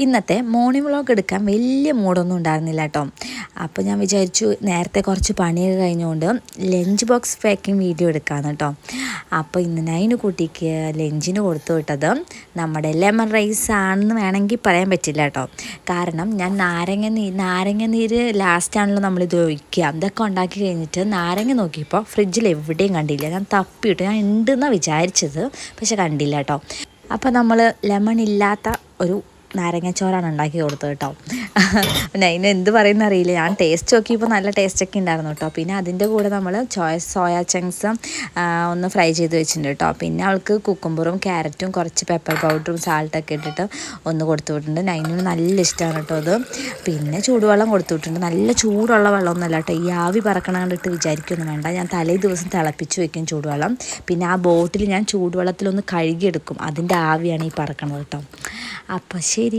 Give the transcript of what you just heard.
ഇന്നത്തെ morning vlog എടുക്കാൻ വലിയ മൂഡൊന്നും ഉണ്ടായിരുന്നില്ല കേട്ടോ. അപ്പോൾ ഞാൻ വിചാരിച്ചു നേരത്തെ കുറച്ച് പണിയൊക്കെ കഴിഞ്ഞുകൊണ്ട് ലഞ്ച് ബോക്സ് പാക്കിംഗ് വീഡിയോ എടുക്കാമെന്ന് കേട്ടോ. അപ്പോൾ ഇന്ന് നൈന് കുട്ടിക്ക് ലഞ്ചിന് കൊടുത്തു വിട്ടത് നമ്മുടെ ലെമൺ റൈസ് ആണെന്ന് വേണമെങ്കിൽ പറയാൻ പറ്റില്ല കേട്ടോ. കാരണം ഞാൻ നാരങ്ങ നീര് ലാസ്റ്റാണല്ലോ നമ്മളിത് ഒഴിക്കുക. അതൊക്കെ ഉണ്ടാക്കി കഴിഞ്ഞിട്ട് നാരങ്ങ നോക്കിയപ്പോൾ ഫ്രിഡ്ജിൽ എവിടെയും കണ്ടില്ല. ഞാൻ തപ്പിയിട്ട് ഞാൻ ഉണ്ടെന്നാണ് വിചാരിച്ചത്, പക്ഷെ കണ്ടില്ല കേട്ടോ. അപ്പോൾ നമ്മൾ ലെമൺ ഇല്ലാത്ത ഒരു നാരങ്ങച്ചോറാണ് ഉണ്ടാക്കി കൊടുത്തത് കേട്ടോ. പിന്നെ അതിന് എന്ത് പറയുന്ന അറിയില്ല. ഞാൻ ടേസ്റ്റ് നോക്കിയപ്പോൾ നല്ല ടേസ്റ്റൊക്കെ ഉണ്ടായിരുന്നു കേട്ടോ. പിന്നെ അതിൻ്റെ കൂടെ നമ്മൾ സോയാ ചങ്ക്സ് ഒന്ന് ഫ്രൈ ചെയ്ത് വെച്ചിട്ടുണ്ട് കേട്ടോ. പിന്നെ അവൾക്ക് കുക്കുംബറും ക്യാരറ്റും കുറച്ച് പെപ്പർ പൗഡറും സാൾട്ടൊക്കെ ഇട്ടിട്ട് ഒന്ന് കൊടുത്തു വിട്ടിട്ടുണ്ട്. നൈനിന് നല്ല ഇഷ്ടമാണ് കേട്ടോ അത്. പിന്നെ ചൂടുവെള്ളം കൊടുത്തു വിട്ടിട്ടുണ്ട്. നല്ല ചൂടുള്ള വെള്ളമൊന്നുമല്ല കേട്ടോ. ഈ ആവി പറക്കണ കണ്ടിട്ട് വിചാരിക്കൊന്നും വേണ്ട. ഞാൻ തലേ ദിവസം തിളപ്പിച്ച് വെക്കും ചൂടുവെള്ളം. പിന്നെ ആ ബോട്ടിൽ ഞാൻ ചൂടുവെള്ളത്തിലൊന്ന് കഴുകിയെടുക്കും. അതിൻ്റെ ആവിയാണ് ഈ പറക്കണത് കേട്ടോ. അപ്പോൾ ശരി.